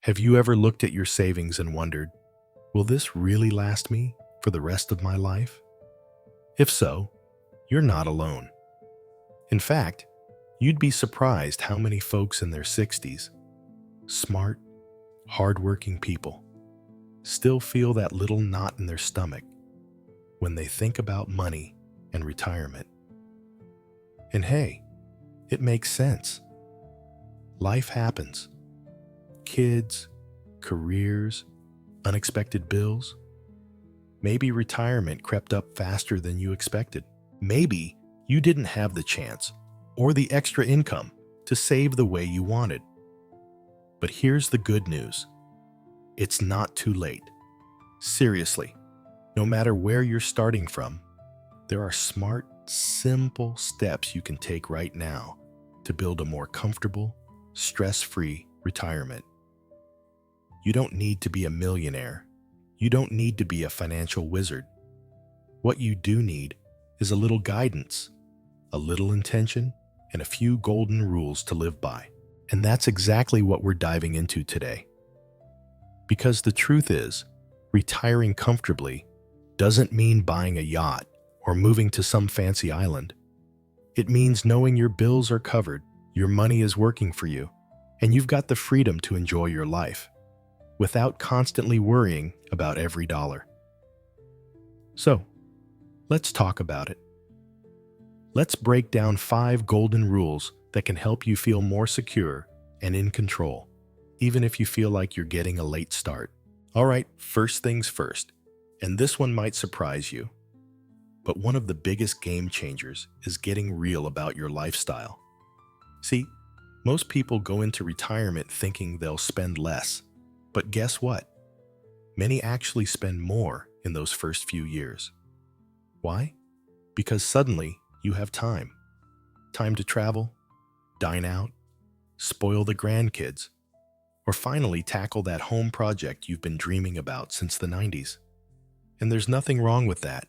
Have you ever looked at your savings and wondered, will this really last me for the rest of my life? If so, you're not alone. In fact, you'd be surprised how many folks in their 60s, smart, hardworking people, still feel that little knot in their stomach when they think about money and retirement. And hey, it makes sense. Life happens. Kids, careers, unexpected bills. Maybe retirement crept up faster than you expected. Maybe you didn't have the chance or the extra income to save the way you wanted. But here's the good news. It's not too late. Seriously, no matter where you're starting from, there are smart, simple steps you can take right now to build a more comfortable, stress-free retirement. You don't need to be a millionaire. You don't need to be a financial wizard. What you do need is a little guidance, a little intention, and a few golden rules to live by. And that's exactly what we're diving into today. Because the truth is, retiring comfortably doesn't mean buying a yacht or moving to some fancy island. It means knowing your bills are covered, your money is working for you, and you've got the freedom to enjoy your life without constantly worrying about every dollar. So, let's talk about it. Let's break down 5 golden rules that can help you feel more secure and in control, even if you feel like you're getting a late start. All right, first things first, and this one might surprise you, but one of the biggest game changers is getting real about your lifestyle. See, most people go into retirement thinking they'll spend less, but guess what? Many actually spend more in those first few years. Why? Because suddenly you have time. Time to travel, dine out, spoil the grandkids, or finally tackle that home project you've been dreaming about since the 90s. And there's nothing wrong with that.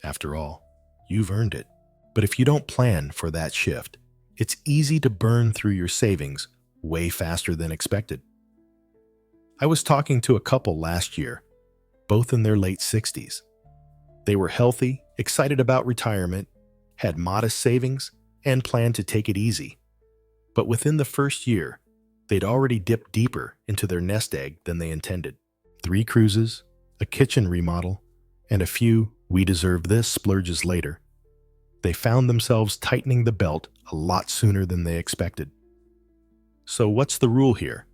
After all, you've earned it. But if you don't plan for that shift, it's easy to burn through your savings way faster than expected. I was talking to a couple last year, both in their late 60s. They were healthy, excited about retirement, had modest savings, and planned to take it easy. But within the first year, they'd already dipped deeper into their nest egg than they intended. 3 cruises, a kitchen remodel, and a few "we deserve this" splurges later. They found themselves tightening the belt a lot sooner than they expected. So what's the rule here?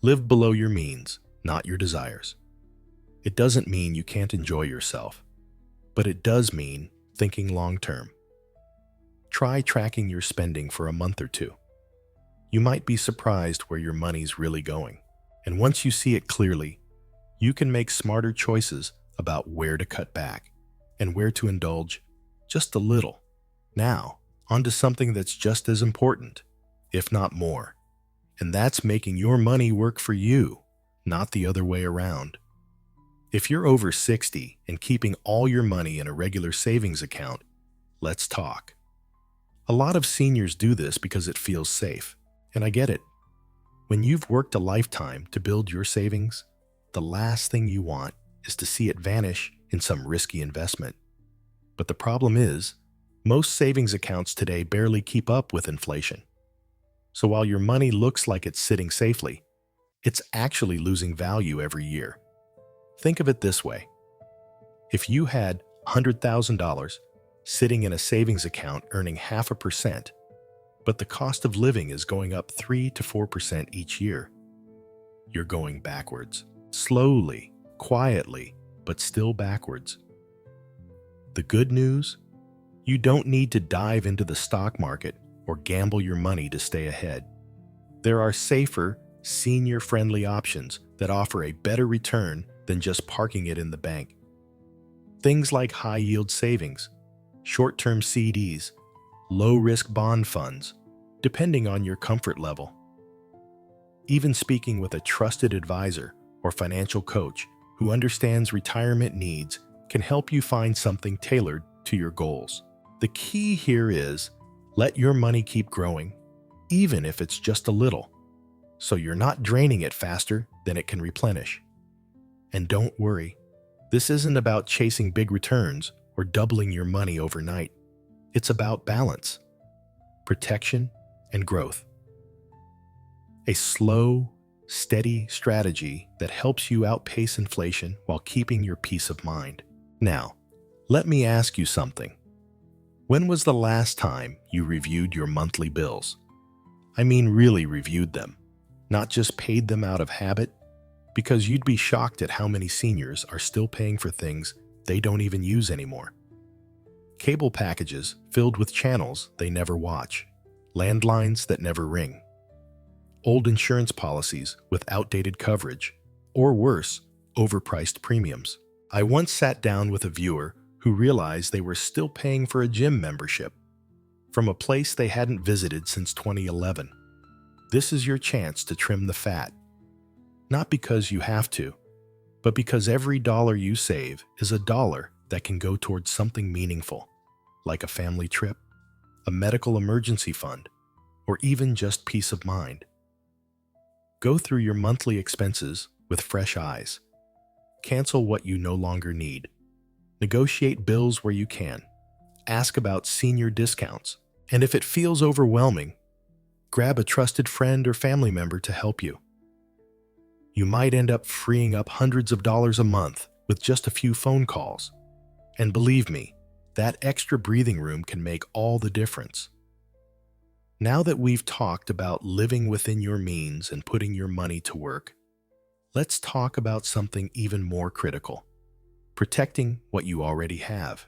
Live below your means, not your desires. It doesn't mean you can't enjoy yourself, but it does mean thinking long-term. Try tracking your spending for a month or 2. You might be surprised where your money's really going. And once you see it clearly, you can make smarter choices about where to cut back and where to indulge just a little. Now, onto something that's just as important, if not more. And that's making your money work for you, not the other way around. If you're over 60 and keeping all your money in a regular savings account, let's talk. A lot of seniors do this because it feels safe, and I get it. When you've worked a lifetime to build your savings, the last thing you want is to see it vanish in some risky investment. But the problem is, most savings accounts today barely keep up with inflation. So while your money looks like it's sitting safely, it's actually losing value every year. Think of it this way. If you had $100,000 sitting in a savings account earning 0.5%, but the cost of living is going up 3 to 4% each year, you're going backwards. Slowly, quietly, but still backwards. The good news? You don't need to dive into the stock market or gamble your money to stay ahead. There are safer, senior-friendly options that offer a better return than just parking it in the bank. Things like high-yield savings, short-term CDs, low-risk bond funds, depending on your comfort level. Even speaking with a trusted advisor or financial coach who understands retirement needs can help you find something tailored to your goals. The key here is let your money keep growing, even if it's just a little. so you're not draining it faster than it can replenish. And don't worry, this isn't about chasing big returns or doubling your money overnight. It's about balance, protection, and growth. A slow, steady strategy that helps you outpace inflation while keeping your peace of mind. Now, let me ask you something. When was the last time you reviewed your monthly bills? I mean really reviewed them, not just paid them out of habit, because you'd be shocked at how many seniors are still paying for things they don't even use anymore. Cable packages filled with channels they never watch, landlines that never ring, old insurance policies with outdated coverage, or worse, overpriced premiums. I once sat down with a viewer who realized they were still paying for a gym membership from a place they hadn't visited since 2011. This is your chance to trim the fat. Not because you have to, but because every dollar you save is a dollar that can go towards something meaningful, like a family trip, a medical emergency fund, or even just peace of mind. Go through your monthly expenses with fresh eyes. Cancel what you no longer need. Negotiate bills where you can. Ask about senior discounts. And if it feels overwhelming, grab a trusted friend or family member to help you. You might end up freeing up hundreds of dollars a month with just a few phone calls. And believe me, that extra breathing room can make all the difference. Now that we've talked about living within your means and putting your money to work, let's talk about something even more critical: protecting what you already have.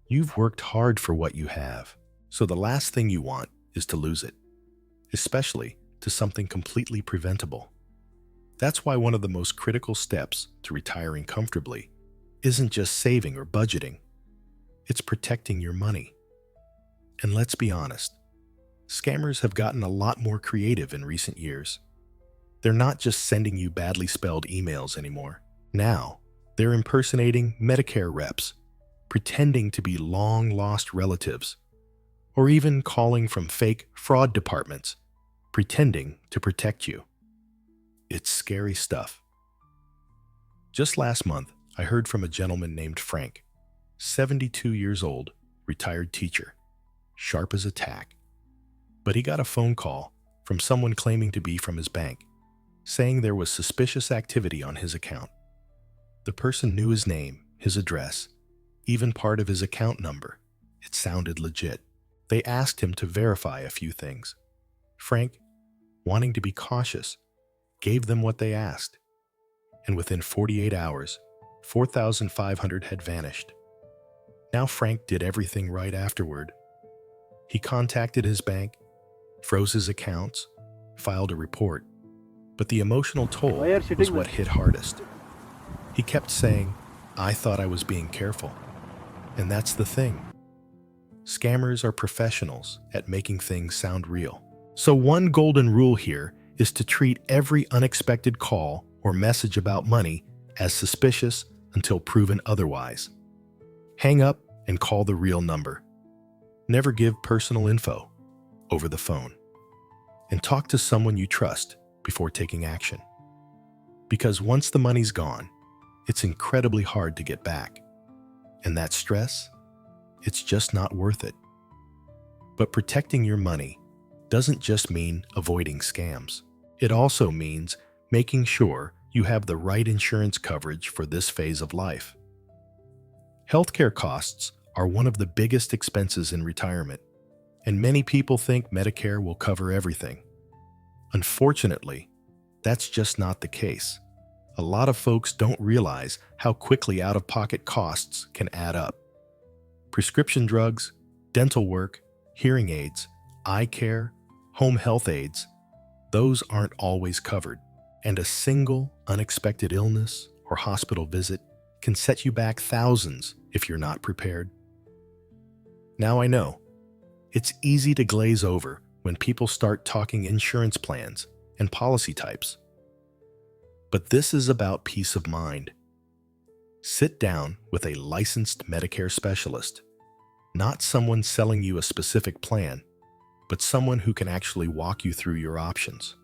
You've worked hard for what you have, so the last thing you want is to lose it, especially to something completely preventable. That's why one of the most critical steps to retiring comfortably isn't just saving or budgeting. It's protecting your money. And let's be honest, scammers have gotten a lot more creative in recent years. They're not just sending you badly spelled emails anymore. Now, they're impersonating Medicare reps, pretending to be long-lost relatives, or even calling from fake fraud departments, pretending to protect you. It's scary stuff. Just last month, I heard from a gentleman named Frank, 72 years old, retired teacher, sharp as a tack. But he got a phone call from someone claiming to be from his bank, saying there was suspicious activity on his account. The person knew his name, his address, even part of his account number. It sounded legit. They asked him to verify a few things. Frank, wanting to be cautious, gave them what they asked. And within 48 hours, $4,500 had vanished. Now Frank did everything right afterward. He contacted his bank, froze his accounts, filed a report. But the emotional toll was what hit hardest. He kept saying, "I thought I was being careful." And that's the thing. Scammers are professionals at making things sound real. So one golden rule here is to treat every unexpected call or message about money as suspicious until proven otherwise. Hang up and call the real number. Never give personal info over the phone. And talk to someone you trust before taking action. Because once the money's gone, it's incredibly hard to get back. And that stress, it's just not worth it. But protecting your money doesn't just mean avoiding scams. It also means making sure you have the right insurance coverage for this phase of life. Healthcare costs are one of the biggest expenses in retirement, and many people think Medicare will cover everything. Unfortunately, that's just not the case. A lot of folks don't realize how quickly out-of-pocket costs can add up. Prescription drugs, dental work, hearing aids, eye care, home health aids, those aren't always covered, and a single unexpected illness or hospital visit can set you back thousands if you're not prepared. Now I know, it's easy to glaze over when people start talking insurance plans and policy types. But this is about peace of mind. Sit down with a licensed Medicare specialist, not someone selling you a specific plan, but someone who can actually walk you through your options.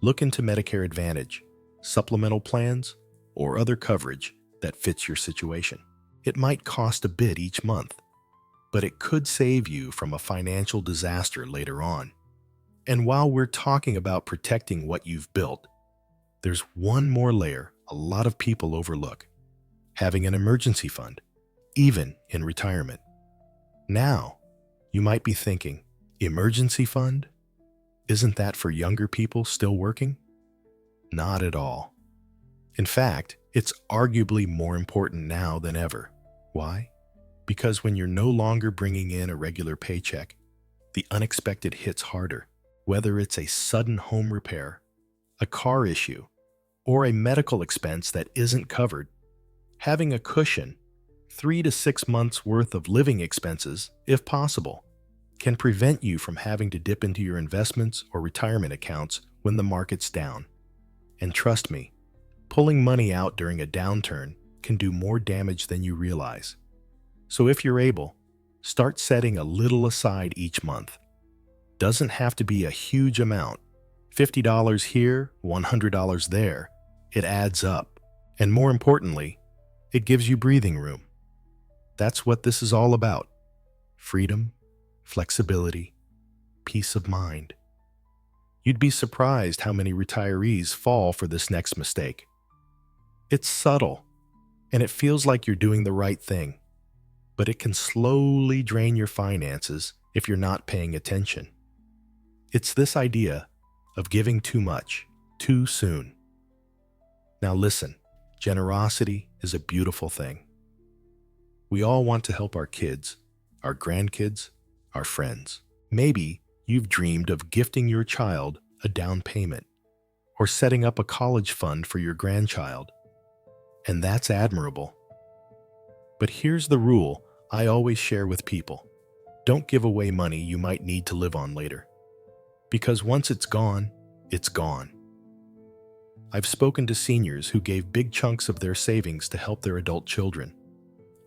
Look into Medicare Advantage, supplemental plans, or other coverage that fits your situation. It might cost a bit each month, but it could save you from a financial disaster later on. And while we're talking about protecting what you've built, there's one more layer a lot of people overlook: having an emergency fund, even in retirement. Now, you might be thinking, emergency fund? Isn't that for younger people still working? Not at all. In fact, it's arguably more important now than ever. Why? Because when you're no longer bringing in a regular paycheck, the unexpected hits harder. Whether it's a sudden home repair, a car issue, or a medical expense that isn't covered, having a cushion, 3 to 6 months worth of living expenses, if possible, can prevent you from having to dip into your investments or retirement accounts when the market's down. And trust me, pulling money out during a downturn can do more damage than you realize. So if you're able, start setting a little aside each month. Doesn't have to be a huge amount. $50 here, $100 there. It adds up. And more importantly, it gives you breathing room. That's what this is all about. Freedom, flexibility, peace of mind. You'd be surprised how many retirees fall for this next mistake. It's subtle, and it feels like you're doing the right thing, but it can slowly drain your finances if you're not paying attention. It's this idea of giving too much, too soon. Now listen, generosity is a beautiful thing. We all want to help our kids, our grandkids, our friends. Maybe you've dreamed of gifting your child a down payment or setting up a college fund for your grandchild, and that's admirable. But here's the rule I always share with people. Don't give away money you might need to live on later. Because once it's gone, it's gone. I've spoken to seniors who gave big chunks of their savings to help their adult children,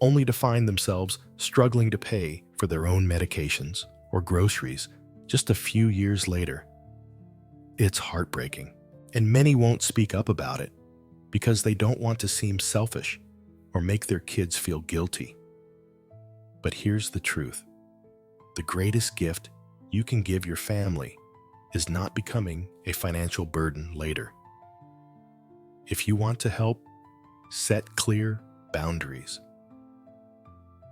only to find themselves struggling to pay for their own medications or groceries just a few years later. It's heartbreaking, and many won't speak up about it because they don't want to seem selfish or make their kids feel guilty. But here's the truth. The greatest gift you can give your family is not becoming a financial burden later. If you want to help, set clear boundaries.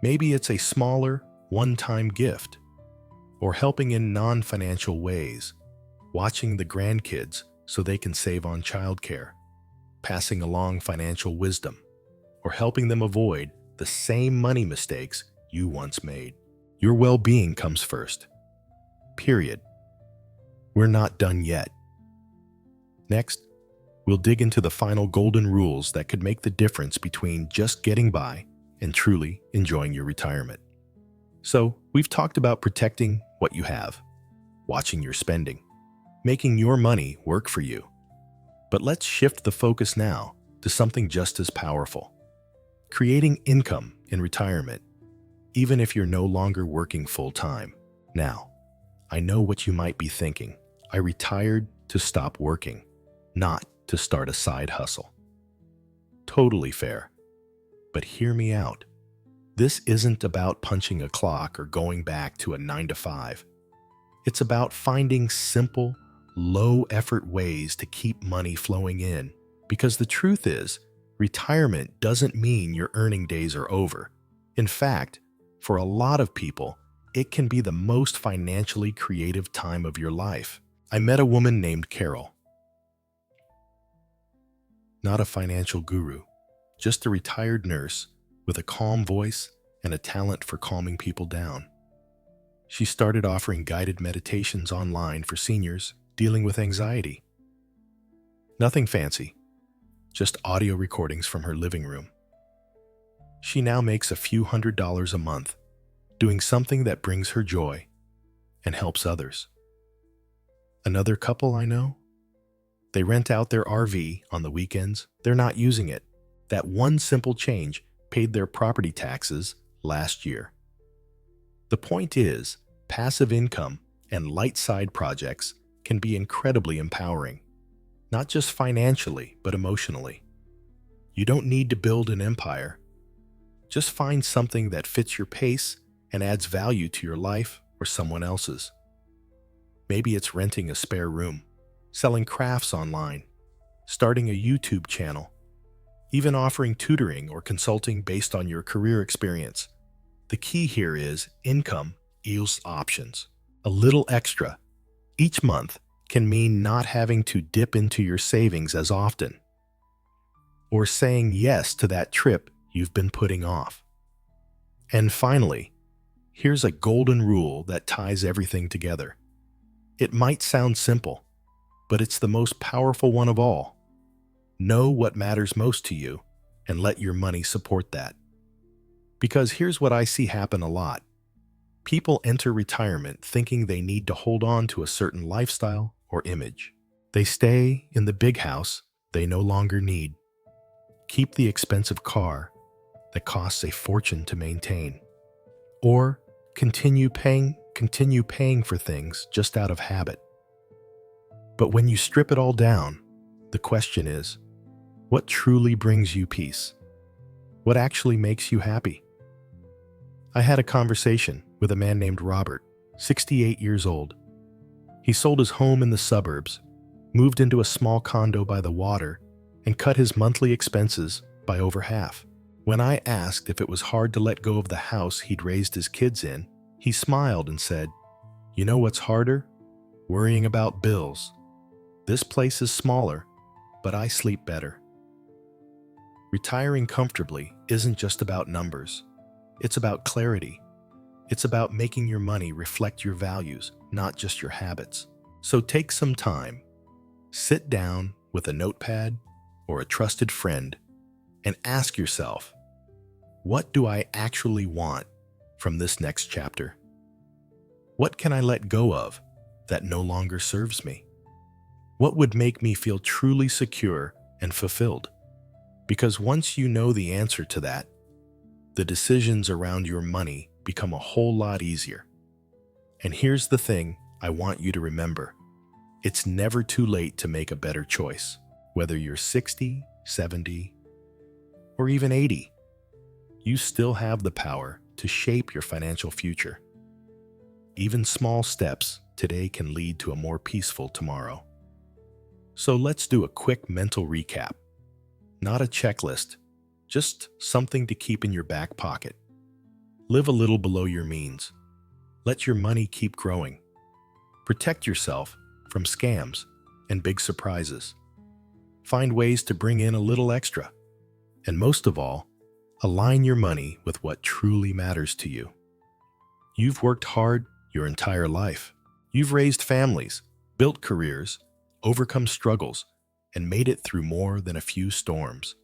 Maybe it's a smaller, one-time gift, or helping in non-financial ways, watching the grandkids so they can save on childcare, passing along financial wisdom, or helping them avoid the same money mistakes you once made. Your well-being comes first. Period. We're not done yet. Next, we'll dig into the final golden rules that could make the difference between just getting by and truly enjoying your retirement. So, we've talked about protecting what you have, watching your spending, making your money work for you. But let's shift the focus now to something just as powerful: creating income in retirement, even if you're no longer working full-time. Now, I know what you might be thinking. I retired to stop working, not to start a side hustle. Totally fair. But hear me out. This isn't about punching a clock or going back to a 9-to-5. It's about finding simple, low-effort ways to keep money flowing in. Because the truth is, retirement doesn't mean your earning days are over. In fact, for a lot of people, it can be the most financially creative time of your life. I met a woman named Carol. Not a financial guru, just a retired nurse with a calm voice and a talent for calming people down. She started offering guided meditations online for seniors dealing with anxiety. Nothing fancy, just audio recordings from her living room. She now makes a few $100s a month, doing something that brings her joy and helps others. Another couple I know, they rent out their RV on the weekends. They're not using it. That one simple change paid their property taxes last year. The point is, passive income and light side projects can be incredibly empowering. not just financially, but emotionally. You don't need to build an empire. Just find something that fits your pace and adds value to your life or someone else's. Maybe it's renting a spare room, selling crafts online, starting a YouTube channel, even offering tutoring or consulting based on your career experience. The key here is income equals options. A little extra each month can mean not having to dip into your savings as often, or saying yes to that trip you've been putting off. And finally, here's a golden rule that ties everything together. It might sound simple, but it's the most powerful one of all. Know what matters most to you and let your money support that. Because here's what I see happen a lot. People enter retirement thinking they need to hold on to a certain lifestyle or image. They stay in the big house they no longer need, keep the expensive car that costs a fortune to maintain, or continue paying for things just out of habit. But when you strip it all down, the question is, what truly brings you peace? What actually makes you happy? I had a conversation with a man named Robert, 68 years old. He sold his home in the suburbs, moved into a small condo by the water, and cut his monthly expenses by over half. When I asked if it was hard to let go of the house he'd raised his kids in, he smiled and said, "You know what's harder? Worrying about bills. This place is smaller, but I sleep better." Retiring comfortably isn't just about numbers. It's about clarity. It's about making your money reflect your values, not just your habits. So take some time, sit down with a notepad or a trusted friend, and ask yourself, what do I actually want from this next chapter? What can I let go of that no longer serves me? What would make me feel truly secure and fulfilled? Because once you know the answer to that, the decisions around your money become a whole lot easier. And here's the thing I want you to remember. It's never too late to make a better choice. Whether you're 60, 70, or even 80, you still have the power to shape your financial future. Even small steps today can lead to a more peaceful tomorrow. So let's do a quick mental recap. Not a checklist, just something to keep in your back pocket. Live a little below your means. Let your money keep growing. Protect yourself from scams and big surprises. Find ways to bring in a little extra. And most of all, align your money with what truly matters to you. You've worked hard your entire life. You've raised families, built careers, overcome struggles, and made it through more than a few storms.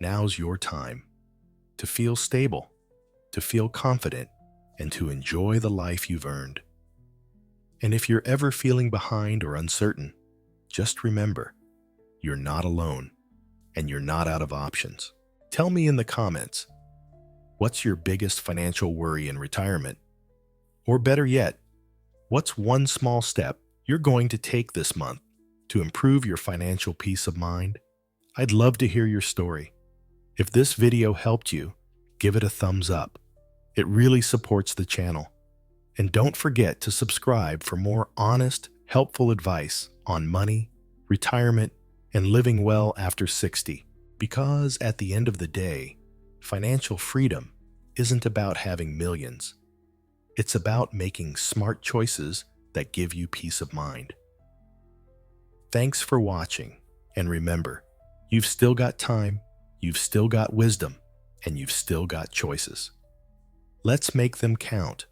Now's your time to feel stable, to feel confident, and to enjoy the life you've earned. And if you're ever feeling behind or uncertain, just remember, you're not alone, and you're not out of options. Tell me in the comments, what's your biggest financial worry in retirement? Or better yet, what's one small step you're going to take this month to improve your financial peace of mind? I'd love to hear your story. If this video helped you, give it a thumbs up. It really supports the channel. And don't forget to subscribe for more honest, helpful advice on money, retirement, and living well after 60. Because at the end of the day, financial freedom isn't about having millions. It's about making smart choices that give you peace of mind. Thanks for watching, and remember, you've still got time, you've still got wisdom, and you've still got choices. Let's make them count.